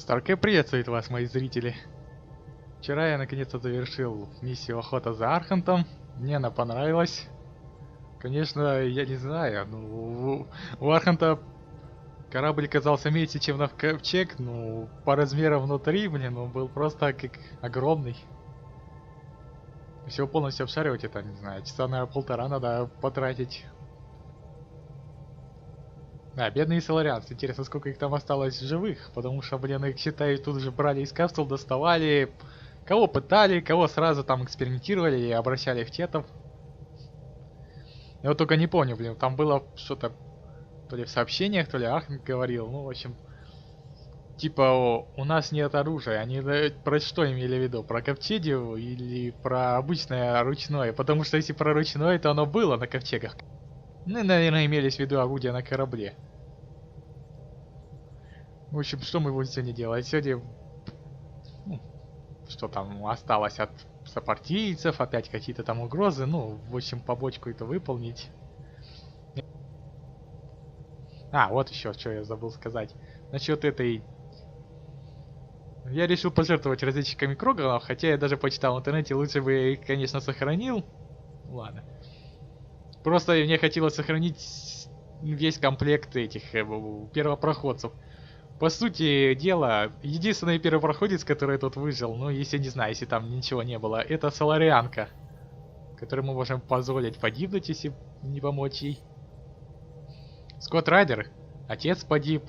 Старке приветствует вас, мои зрители. Вчера я наконец-то завершил миссию охота за Архантом. Мне она понравилась. Конечно, я не знаю, ну, у Арханта корабль казался меньше, чем на ковчег, ну, по размерам внутри, блин, он был просто как огромный. Всего полностью обшаривать это, не знаю, часа, наверное, полтора надо потратить. А, бедные соларианцы, интересно, сколько их там осталось живых, потому что, блин, их, считай, тут же брали из капсул, доставали, кого пытали, кого сразу там экспериментировали и обращали в тетов. Я вот только не помню, блин, там было что-то, то ли в сообщениях, то ли Арханг говорил, ну, в общем, типа, у нас нет оружия, они про что имели в виду, про ковчегу или про обычное ручное, потому что если про ручное, то оно было на ковчегах. Ну, наверное, имелись в виду орудия на корабле. В общем, что мы будем сегодня делать? Сегодня, ну, что там осталось от сопартийцев, опять какие-то там угрозы, ну, в общем, побочку это выполнить. А, вот еще, что я забыл сказать. Насчет этой... Я решил пожертвовать разведчиками Кроганов, хотя я даже почитал в интернете, лучше бы я их, конечно, сохранил. Ладно. Просто мне хотелось сохранить весь комплект этих первопроходцев. По сути дела, единственный первопроходец, который тут выжил, ну, если не знаю, если там ничего не было, это Соларианка, которой мы можем позволить погибнуть, если не помочь ей. Скотт Райдер, отец погиб.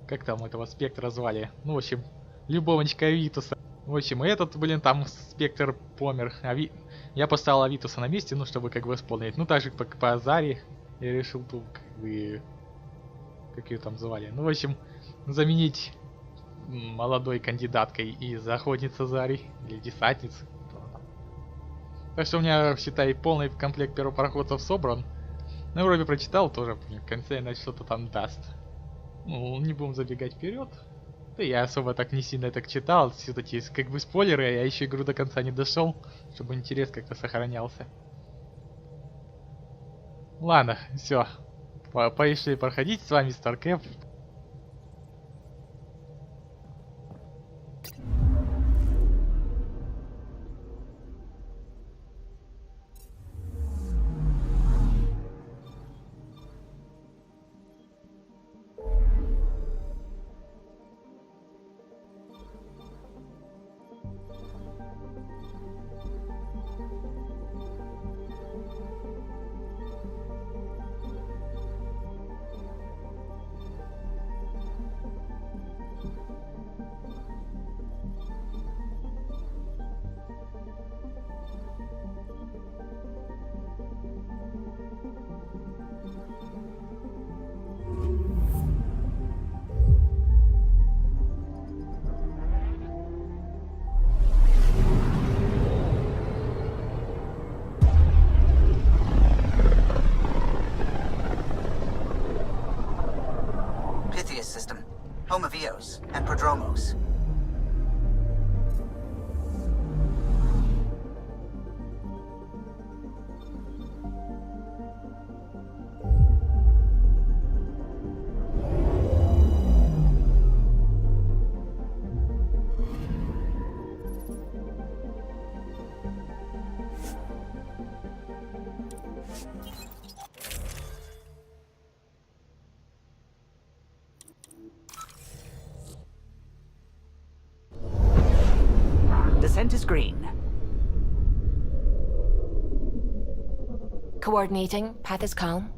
Как там этого Спектра звали? Ну, в общем, любовничка Авитуса. В общем, этот, блин, там Спектр помер. Я поставил Авитуса на месте, ну, чтобы как бы исполнить. Ну, так же по Азаре я решил тут, как бы... Как ее там звали? Ну, в общем, заменить молодой кандидаткой из охотницы Зари или десантниц. Так что у меня, считай, полный комплект первопроходцев собран. Ну, вроде прочитал тоже, в конце иначе что-то там даст. Ну, не будем забегать вперед. Да я особо так не сильно так читал, все-таки как бы спойлеры, я еще игру до конца не дошел, чтобы интерес как-то сохранялся. Ладно, все. Пошли проходить, с вами Старкэп. Home of Eos and Prodromos. Descent is green. Coordinating. Path is calm.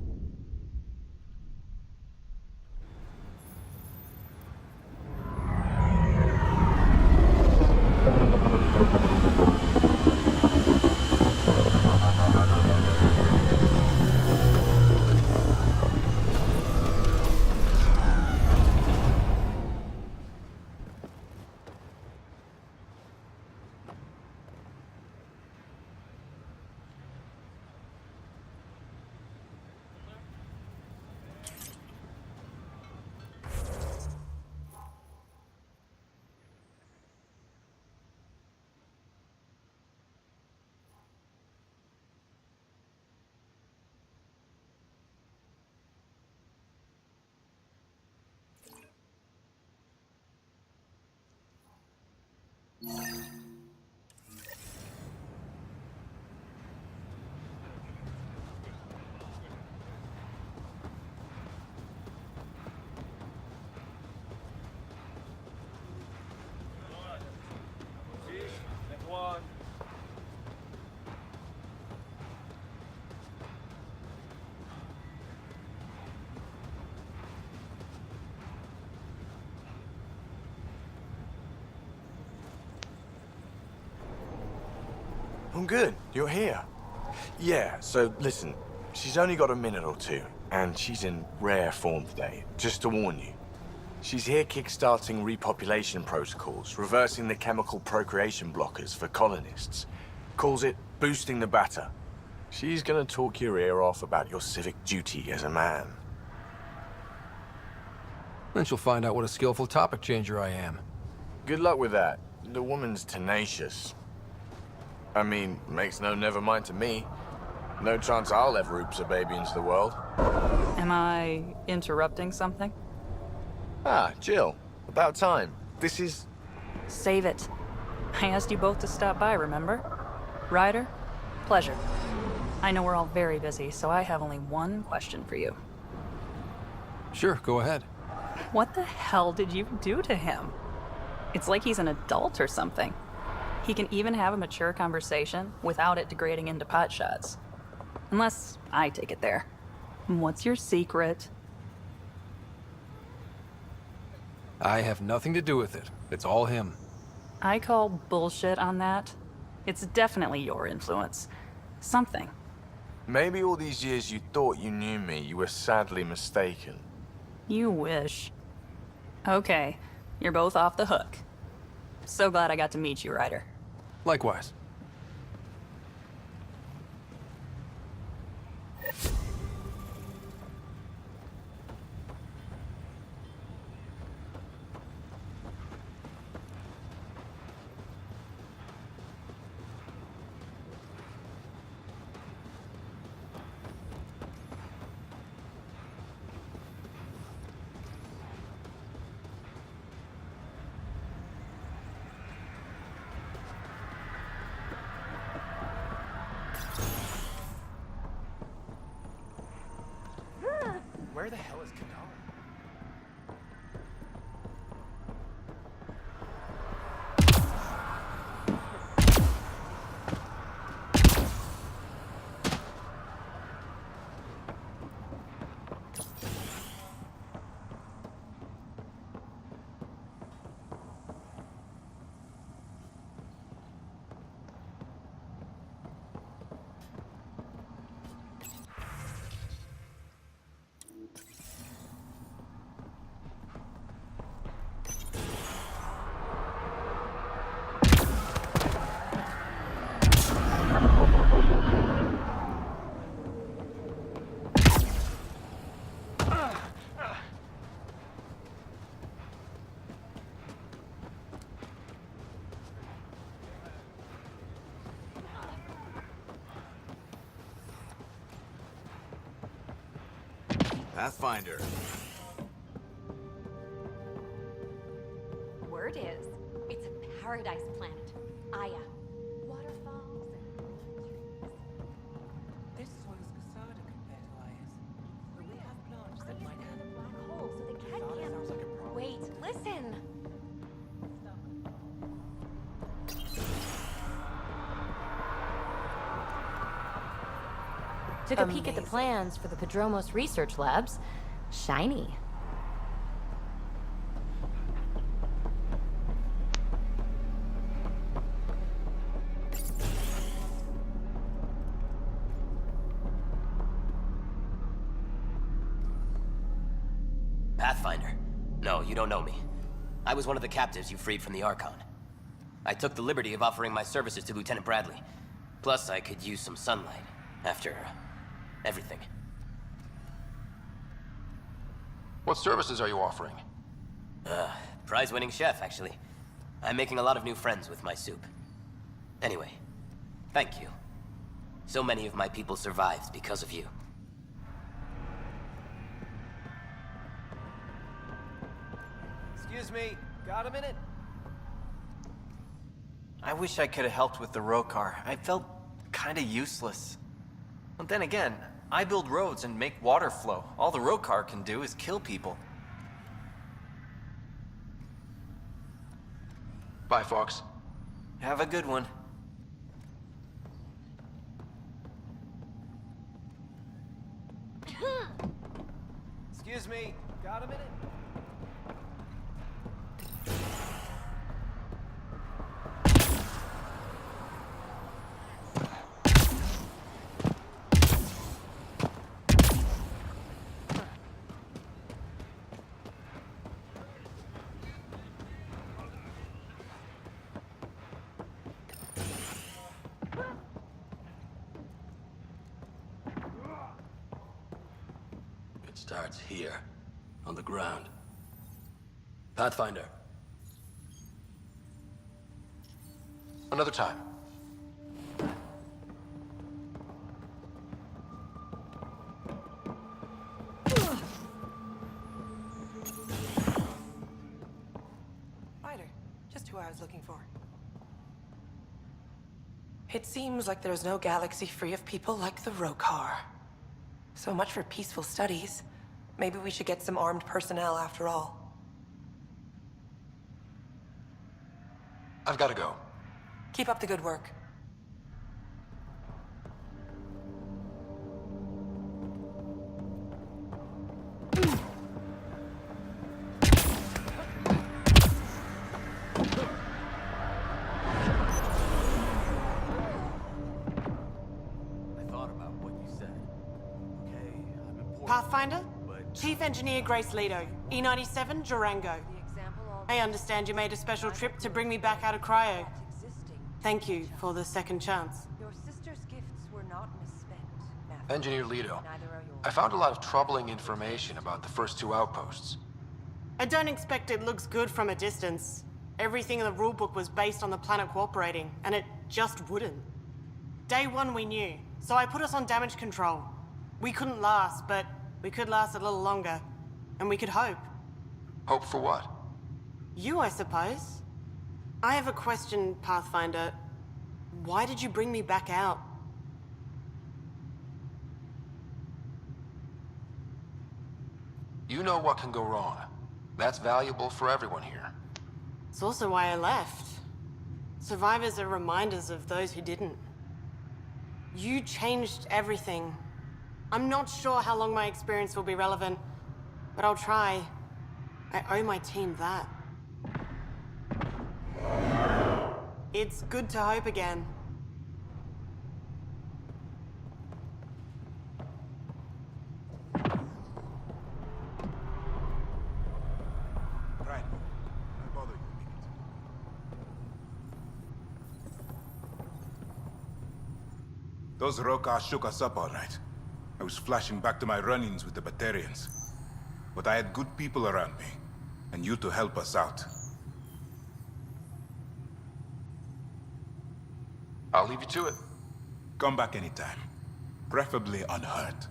I'm good. You're here. Yeah, so listen, she's only got a minute or two, and she's in rare form today, just to warn you. She's here kickstarting repopulation protocols, reversing the chemical procreation blockers for colonists. Calls it boosting the batter. She's gonna talk your ear off about your civic duty as a man. Then she'll find out what a skillful topic changer I am. Good luck with that. The woman's tenacious. I mean, makes no never mind to me. No chance I'll ever oops a baby into the world. Am I interrupting something? Ah, Jill. About time. This is... Save it. I asked you both to stop by, remember? Ryder, pleasure. I know we're all very busy, so I have only one question for you. Sure, go ahead. What the hell did you do to him? It's like he's an adult or something. He can even have a mature conversation without it degrading into pot shots. Unless I take it there. What's your secret? I have nothing to do with it. It's all him. I call bullshit on that. It's definitely your influence. Something. Maybe all these years you thought you knew me, you were sadly mistaken. You wish. Okay, you're both off the hook. So glad I got to meet you, Ryder. Likewise. Where the hell is Kadar? Pathfinder. Word is, it's a paradise planet. Aya. Waterfalls and trees. This one is Casada compared to Aya's. But we have plants that might Aya's have in a black hole, so the cat Casada can't... sounds like a problem. Wait, listen! Took a peek at the plans for the Padromos research labs. Shiny. Pathfinder. No, you don't know me. I was one of the captives you freed from the Archon. I took the liberty of offering my services to Lieutenant Bradley. Plus, I could use some sunlight after everything. What services are you offering? Prize-winning chef, actually. I'm making a lot of new friends with my soup. Anyway, thank you. So many of my people survived because of you. Excuse me, got a minute? I wish I could have helped with the road car. I felt kinda useless. But then again, I build roads and make water flow. All the road car can do is kill people. Bye, Fox. Have a good one. Excuse me, got a minute? It starts here, on the ground. Pathfinder. Another time. Spider, just who I was looking for. It seems like there's no galaxy free of people like the Rokar. So much for peaceful studies. Maybe we should get some armed personnel after all. I've got to go. Keep up the good work. Pathfinder? Chief Engineer Grei's Lito, E97, Durango. I understand you made a special trip to bring me back out of cryo. Thank you for the second chance. Your sister's gifts were not misspent, Matthew. Engineer Lito, Neither are yours. I found a lot of troubling information about the first 2 outposts. I don't expect it looks good from a distance. Everything in the rulebook was based on the planet cooperating, and it just wouldn't. Day 1 we knew, so I put us on damage control. We couldn't last, but we could last a little longer. And we could hope. Hope for what? You, I suppose. I have a question, Pathfinder. Why did you bring me back out? You know what can go wrong. That's valuable for everyone here. It's also why I left. Survivors are reminders of those who didn't. You changed everything. I'm not sure how long my experience will be relevant, but I'll try. I owe my team that. It's good to hope again. Right. I'll bother you a minute. Those Rokar shook us up all right. I was flashing back to my run-ins with the Batarians. But I had good people around me, and you to help us out. I'll leave you to it. Come back anytime. Preferably unhurt.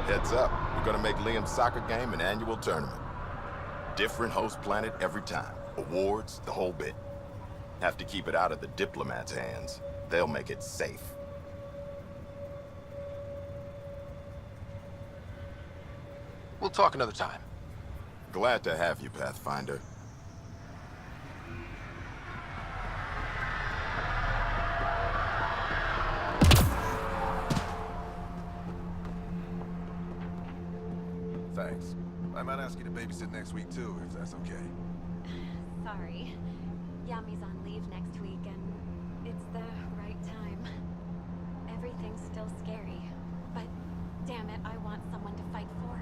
Heads up, we're gonna make Liam's soccer game an annual tournament. Different host planet every time. Awards, the whole bit. Have to keep it out of the diplomats' hands. They'll make it safe. We'll talk another time. Glad to have you, Pathfinder. Thanks. I might ask you to babysit next week too, if that's okay. Sorry. Yami's on leave next week, and it's the right time. Everything's still scary, but damn it, I want someone to fight for.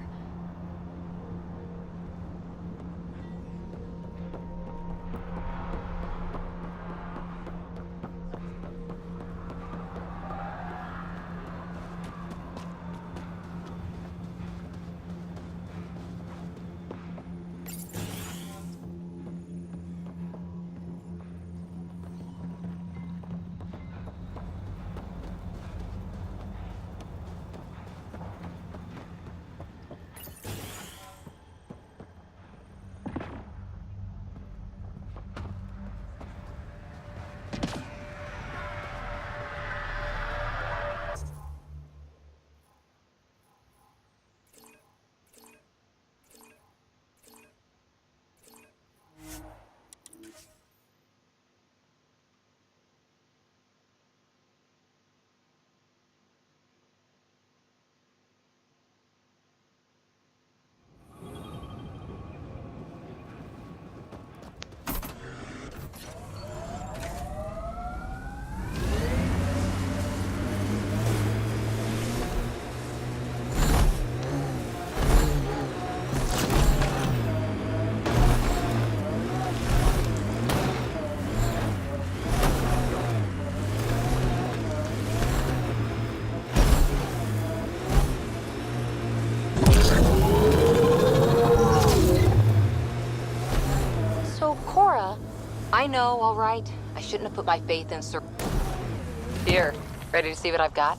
So, Cora, I know, all right. I shouldn't have put my faith in Sir. Here, ready to see what I've got?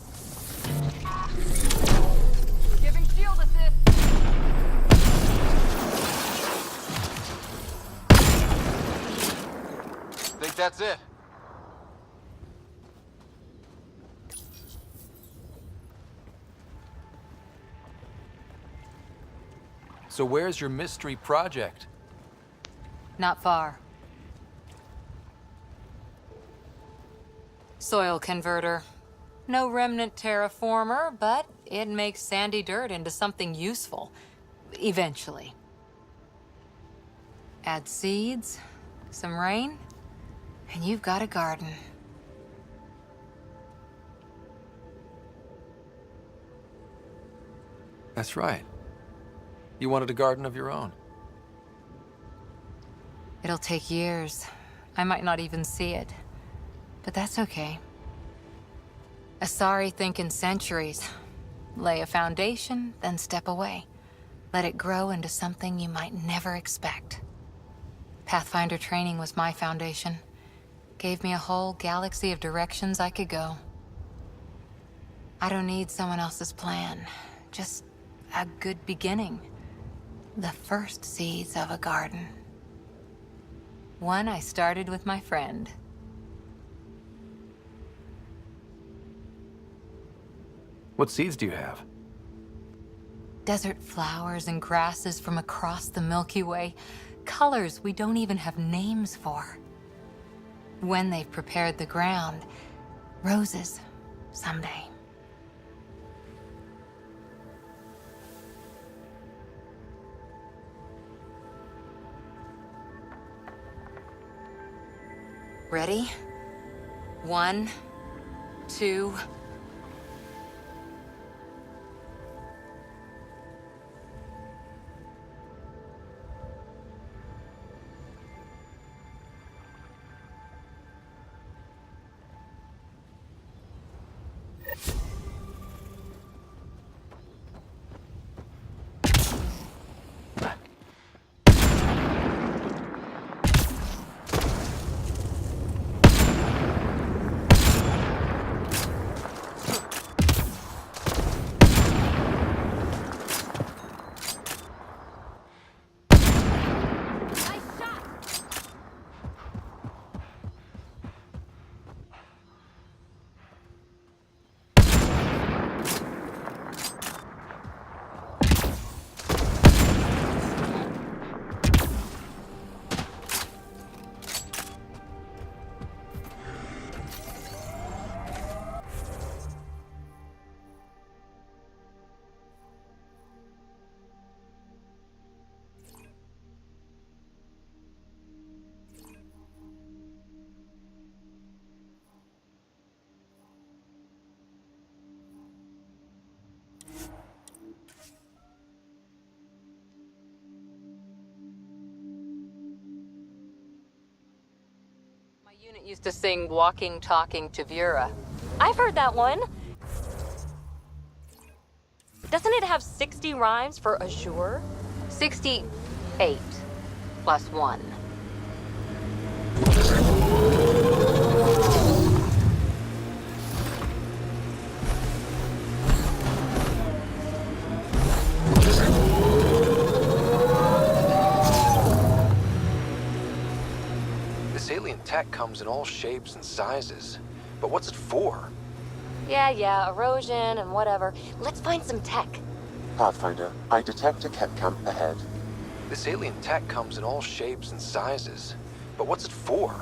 Giving shield assist. Think that's it? So where's your mystery project? Not far. Soil converter. No remnant terraformer, but it makes sandy dirt into something useful. Eventually. Add seeds, some rain, and you've got a garden. That's right. You wanted a garden of your own. It'll take years. I might not even see it. But that's okay. Asari think in centuries. Lay a foundation, then step away. Let it grow into something you might never expect. Pathfinder training was my foundation. Gave me a whole galaxy of directions I could go. I don't need someone else's plan. Just a good beginning. The first seeds of a garden. One I started with my friend. What seeds do you have? Desert flowers and grasses from across the Milky Way. Colors we don't even have names for. When they've prepared the ground, roses someday. Ready? 1, 2... Unit used to sing Walking, Talking to Vera. I've heard that one. Doesn't it have 60 rhymes for azure? 68 plus 1. Alien tech comes in all shapes and sizes. But what's it for? Yeah, erosion and whatever. Let's find some tech. Pathfinder, I detect a Ket camp ahead. This alien tech comes in all shapes and sizes. But what's it for?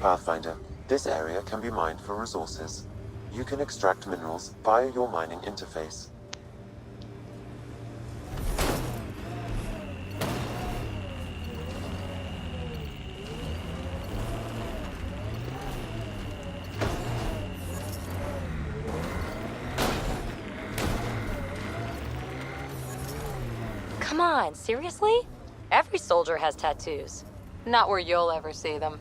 Pathfinder, this area can be mined for resources. You can extract minerals via your mining interface. Come on, seriously? Every soldier has tattoos. Not where you'll ever see them.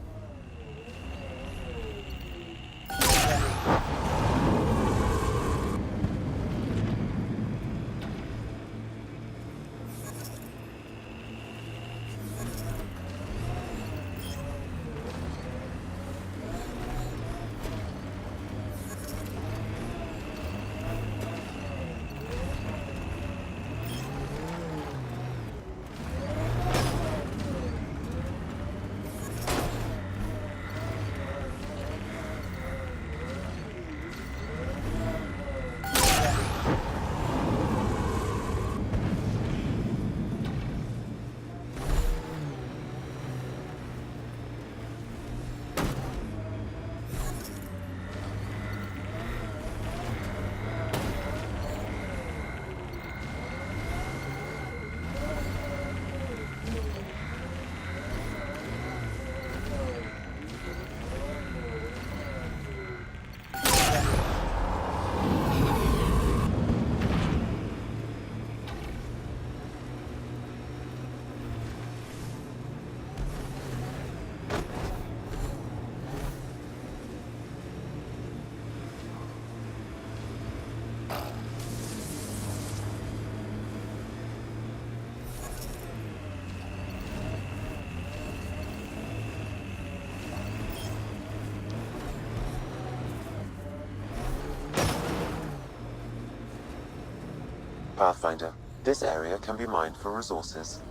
Pathfinder, this area can be mined for resources.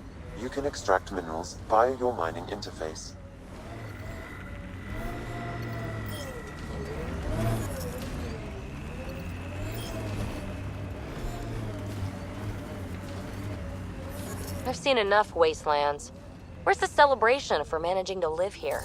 You can extract minerals via your mining interface. I've seen enough wastelands. Where's the celebration for managing to live here?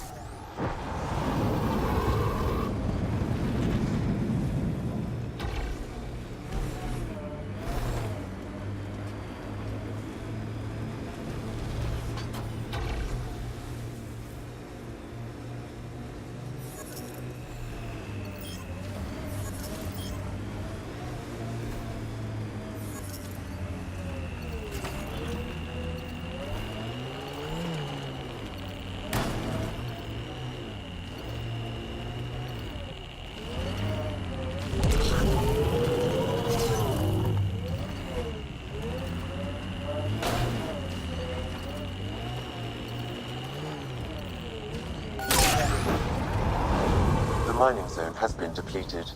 The mining zone has been depleted.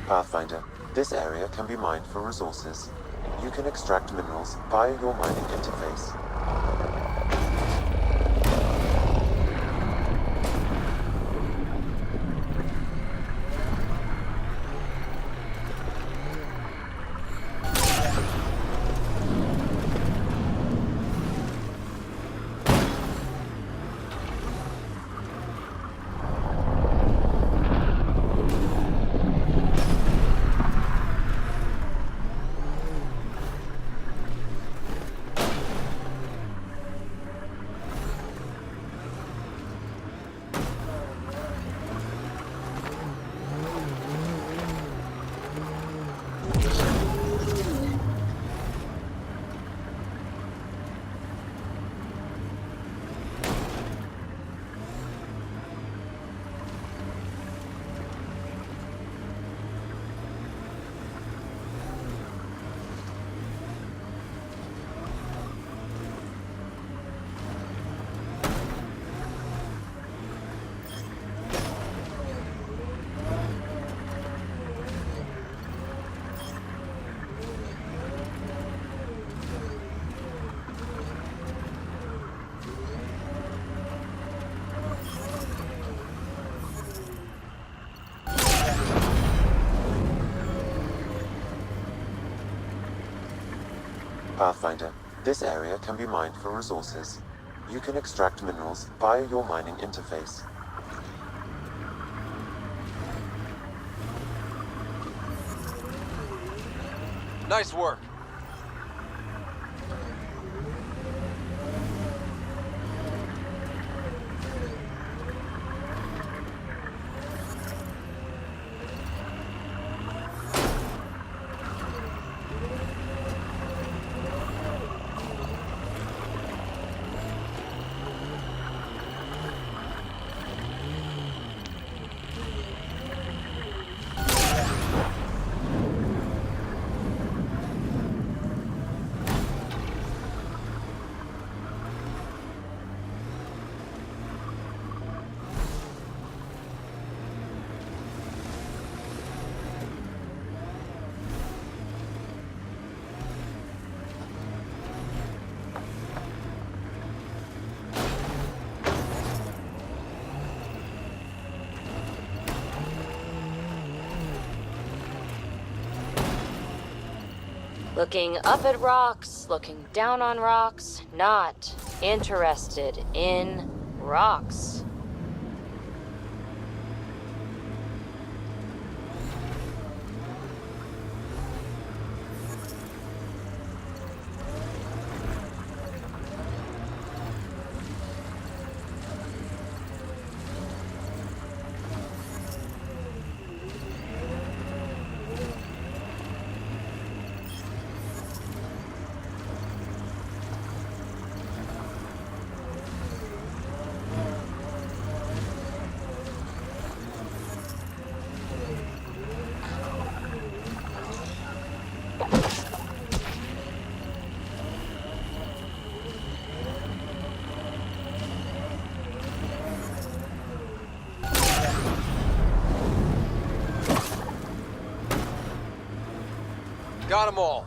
Pathfinder, this area can be mined for resources. You can extract minerals via your mining interface. Pathfinder, this area can be mined for resources. You can extract minerals via your mining interface. Nice work. Looking up at rocks, looking down on rocks, not interested in rocks. Got them all.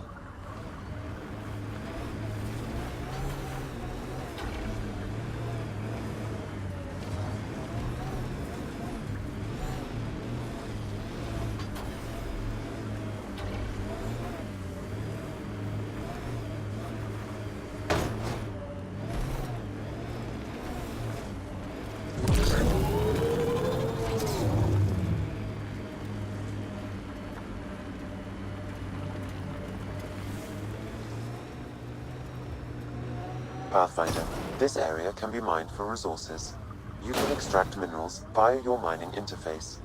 Pathfinder, this area can be mined for resources. You can extract minerals via your mining interface.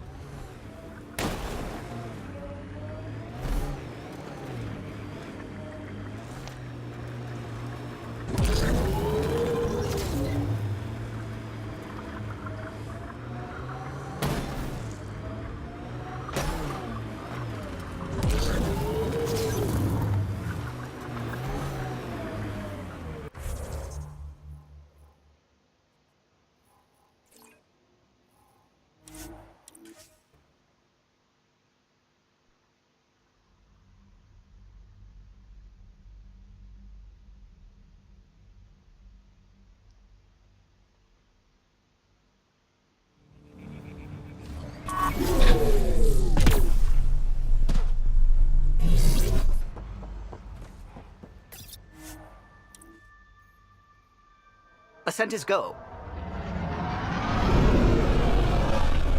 Ascent is go.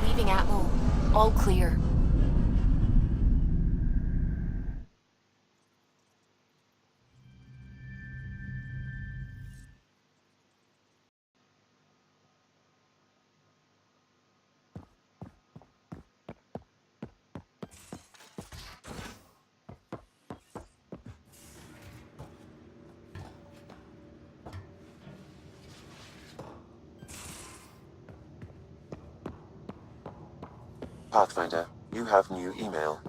Leaving Atmo. All clear. Pathfinder, you have new email.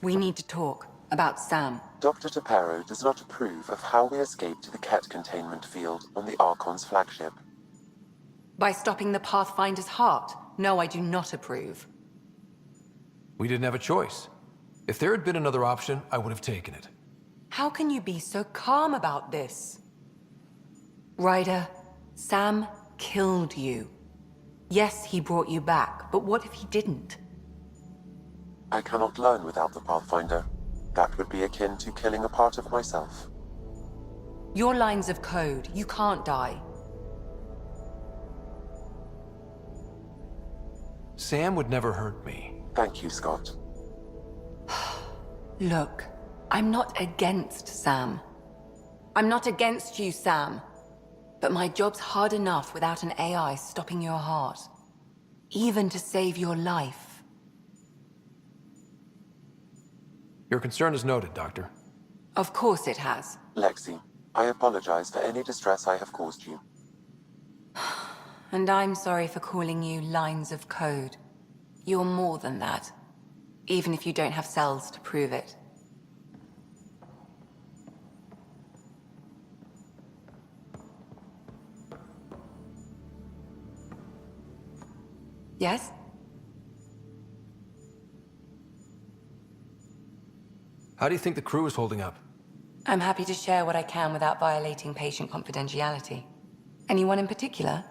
We need to talk about Sam. Dr. Taparo does not approve of how we escaped the Ket containment field on the Archon's flagship. By stopping the Pathfinder's heart? No, I do not approve. We didn't have a choice. If there had been another option, I would have taken it. How can you be so calm about this? Ryder, Sam killed you. Yes, he brought you back, but what if he didn't? I cannot learn without the Pathfinder. That would be akin to killing a part of myself. Your lines of code. You can't die. Sam would never hurt me. Thank you, Scott. Look, I'm not against Sam. I'm not against you, Sam. But my job's hard enough without an AI stopping your heart. Even to save your life. Your concern is noted, Doctor. Of course it has. Lexi, I apologize for any distress I have caused you. And I'm sorry for calling you lines of code. You're more than that. Even if you don't have cells to prove it. Yes? How do you think the crew is holding up? I'm happy to share what I can without violating patient confidentiality. Anyone in particular?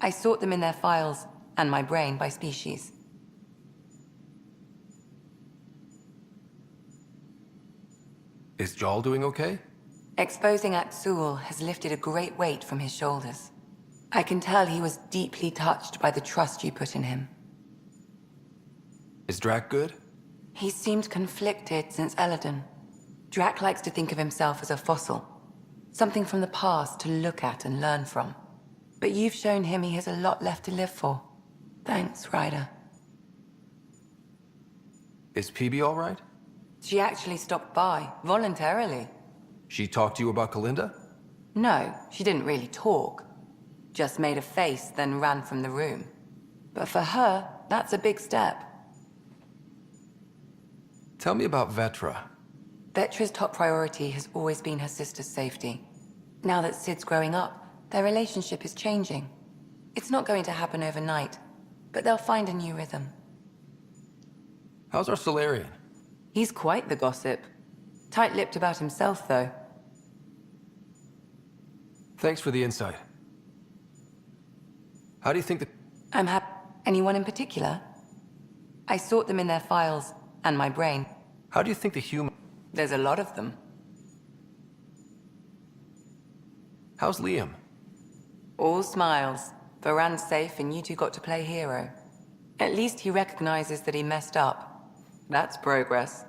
I sort them in their files, and my brain, by species. Is Djall doing okay? Exposing Atsul has lifted a great weight from his shoulders. I can tell he was deeply touched by the trust you put in him. Is Drac good? He seemed conflicted since Eladon. Drac likes to think of himself as a fossil. Something from the past to look at and learn from. But you've shown him he has a lot left to live for. Thanks, Ryder. Is PB all right? She actually stopped by, voluntarily. She talked to you about Kalinda? No, she didn't really talk. Just made a face, then ran from the room. But for her, that's a big step. Tell me about Vetra. Vetra's top priority has always been her sister's safety. Now that Sid's growing up, their relationship is changing. It's not going to happen overnight, but they'll find a new rhythm. How's our Solarian? He's quite the gossip. Tight-lipped about himself, though. Thanks for the insight. How do you think the... I'm happy. Anyone in particular? I sort them in their files, and my brain. How do you think the human... There's a lot of them. How's Liam? All smiles. Varan's safe and you two got to play hero. At least he recognizes that he messed up. That's progress.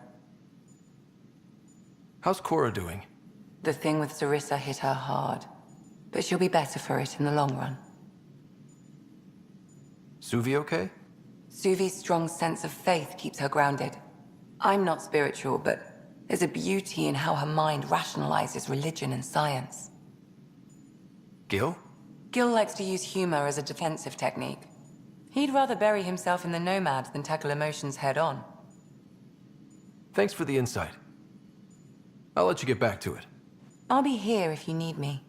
How's Kora doing? The thing with Sarissa hit her hard. But she'll be better for it in the long run. Suvi okay? Suvi's strong sense of faith keeps her grounded. I'm not spiritual, but there's a beauty in how her mind rationalizes religion and science. Gil? Gil likes to use humor as a defensive technique. He'd rather bury himself in the Nomad than tackle emotions head-on. Thanks for the insight. I'll let you get back to it. I'll be here if you need me.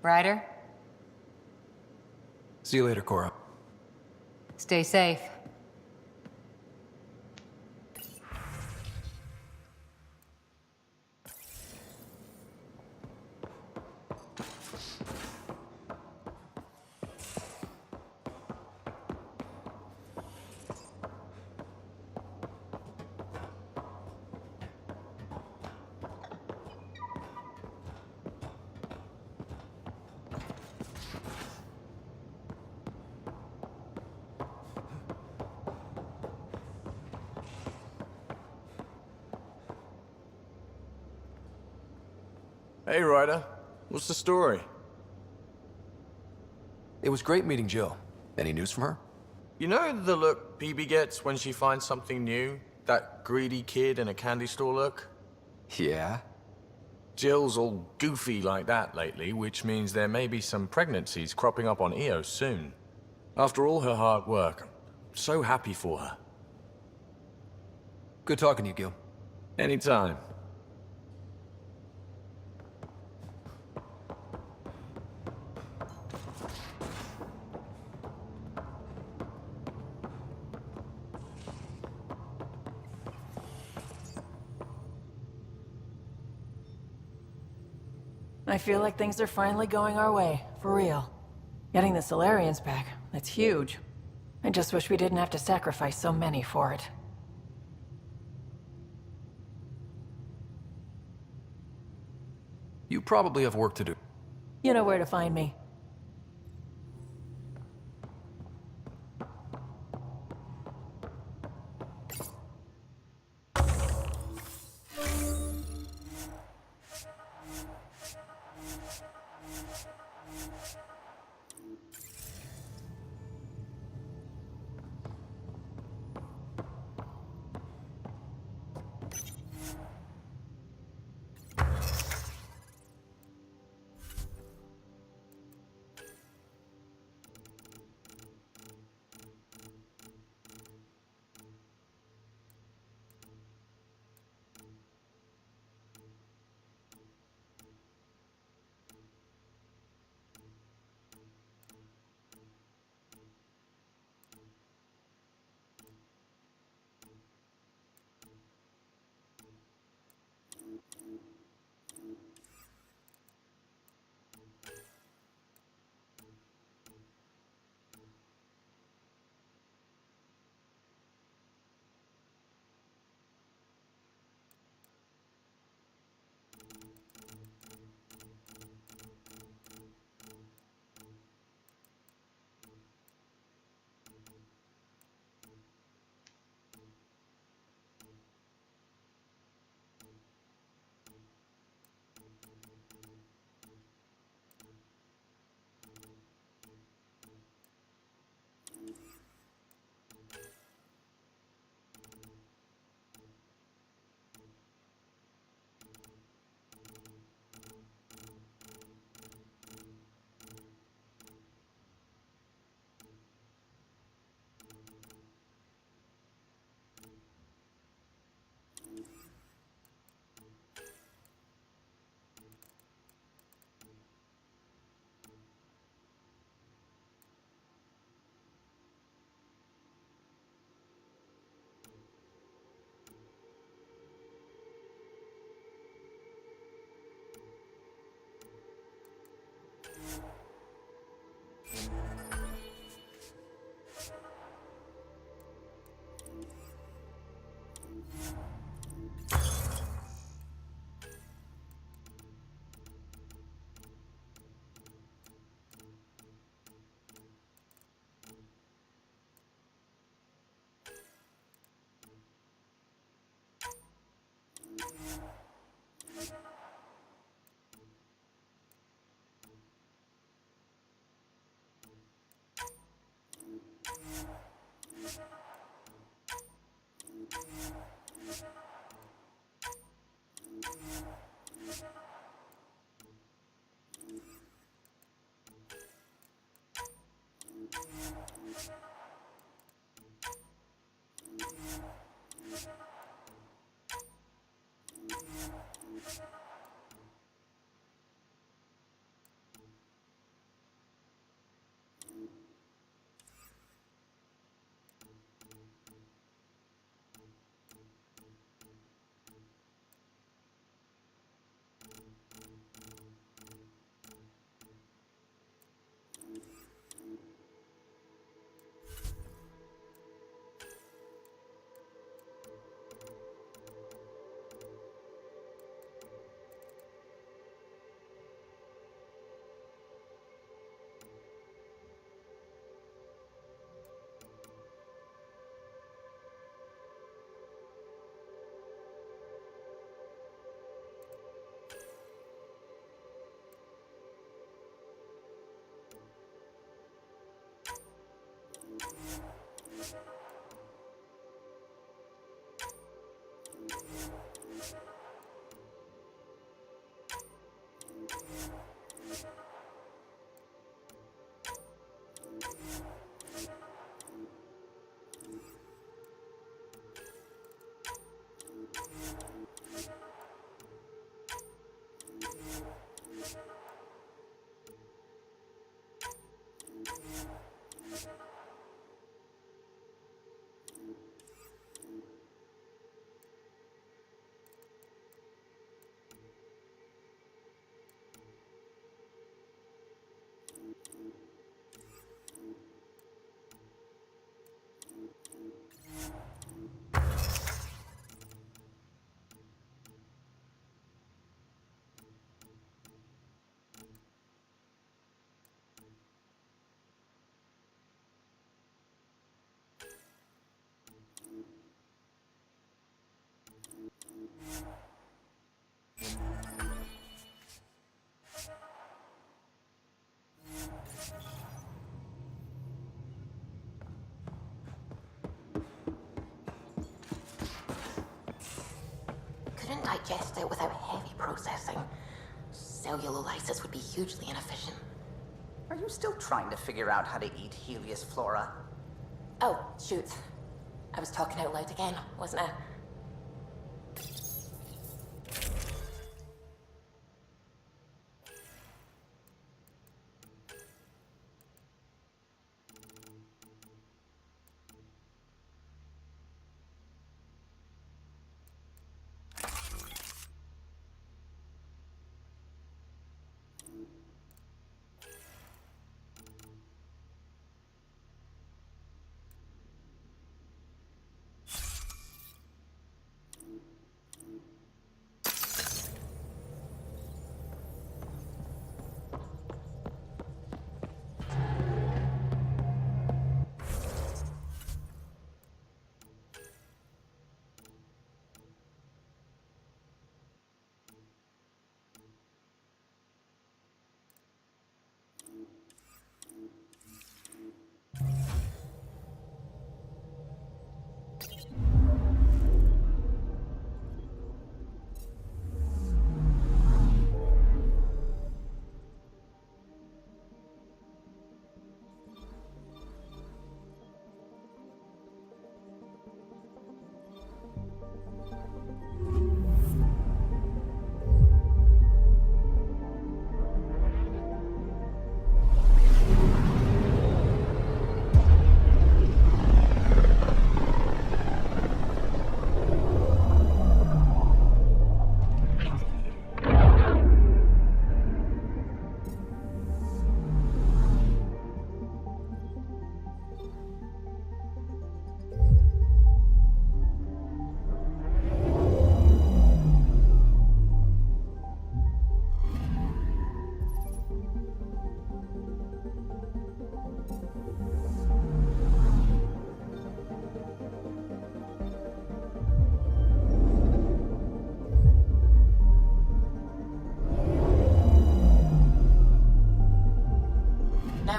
Ryder? See you later, Kora. Stay safe. Hey, Ryder. What's the story? It was great meeting Jill. Any news from her? You know the look PB gets when she finds something new? That greedy kid in a candy store look? Yeah? Jill's all goofy like that lately, which means there may be some pregnancies cropping up on Eos soon. After all her hard work, I'm so happy for her. Good talking to you, Gil. Anytime. I feel like things are finally going our way, for real. Getting the Solarians back, that's huge. I just wish we didn't have to sacrifice so many for it. You probably have work to do. You know where to find me. digest it without heavy processing. Cellulolysis would be hugely inefficient. Are you still trying to figure out how to eat Helios flora? Oh, shoot. I was talking out loud again, wasn't I?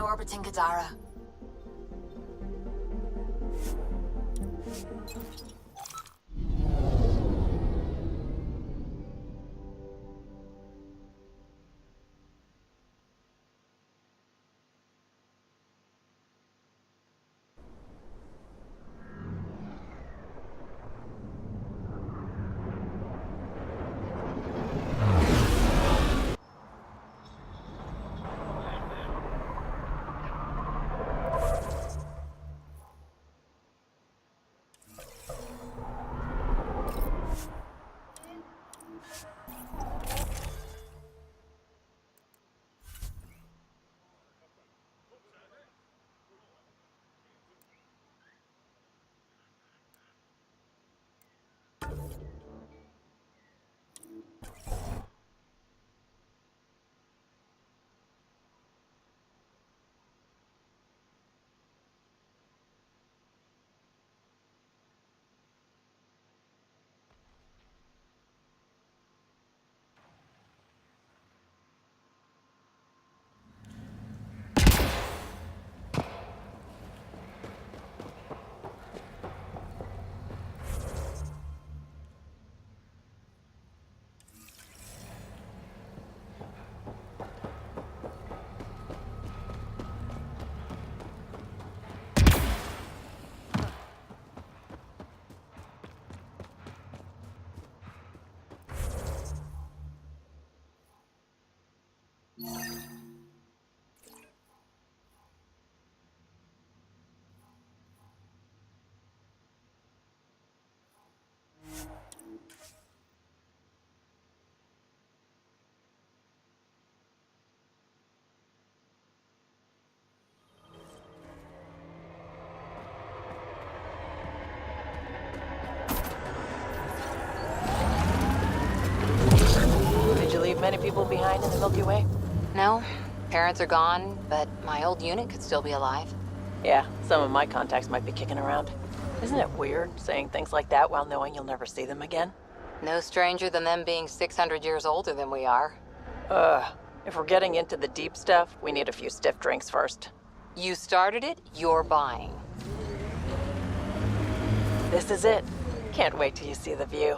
Orbiting Gadara. Many people behind in the Milky Way? No. Parents are gone, but my old unit could still be alive. Yeah, some of my contacts might be kicking around. Isn't it weird saying things like that while knowing you'll never see them again? No stranger than them being 600 years older than we are. If we're getting into the deep stuff, we need a few stiff drinks first. You started it, you're buying. This is it. Can't wait till you see the view.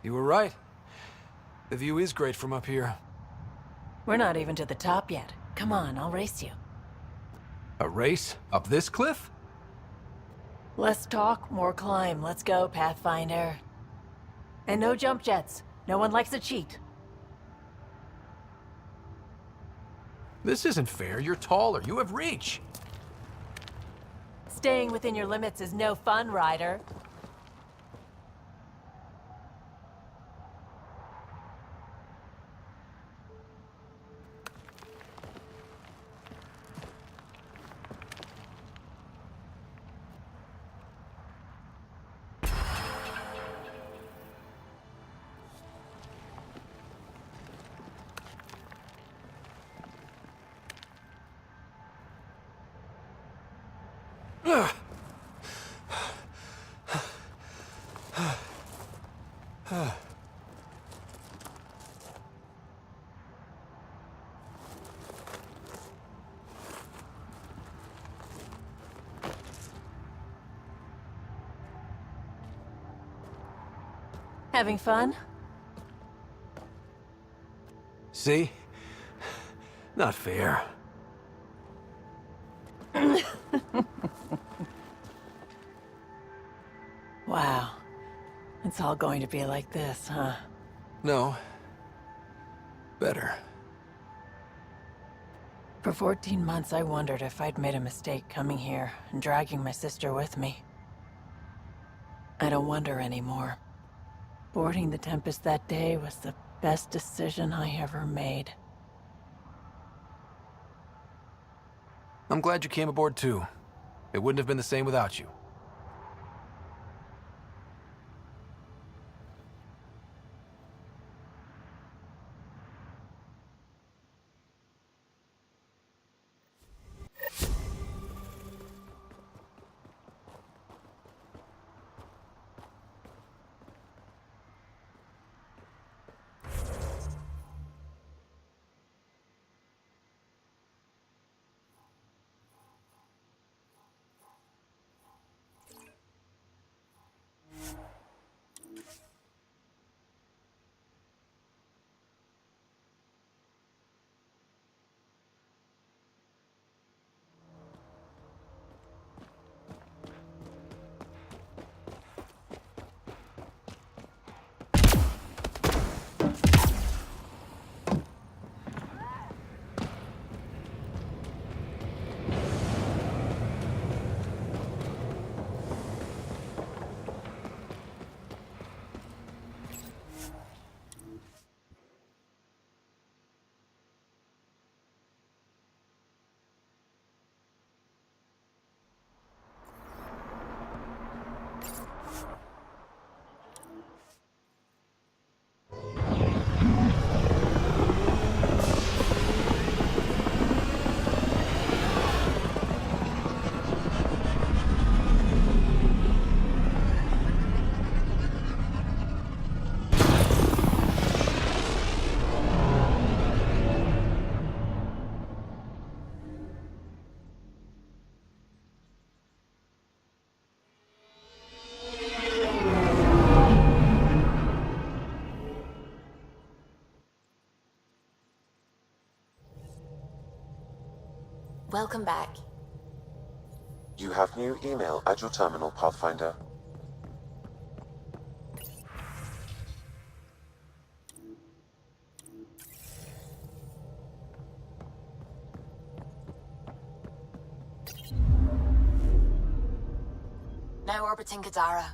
You were right. The view is great from up here. We're not even to the top yet. Come on, I'll race you. A race? Up this cliff? Less talk, more climb. Let's go, Pathfinder. And no jump jets. No one likes a cheat. This isn't fair. You're taller. You have reach. Staying within your limits is no fun, Ryder. Having fun? See? Not fair. Wow. It's all going to be like this, huh? No. Better. For 14 months, I wondered if I'd made a mistake coming here and dragging my sister with me. I don't wonder anymore. Boarding the Tempest that day was the best decision I ever made. I'm glad you came aboard too. It wouldn't have been the same without you. Welcome back. You have new email at your terminal, Pathfinder. Now orbiting Kadara.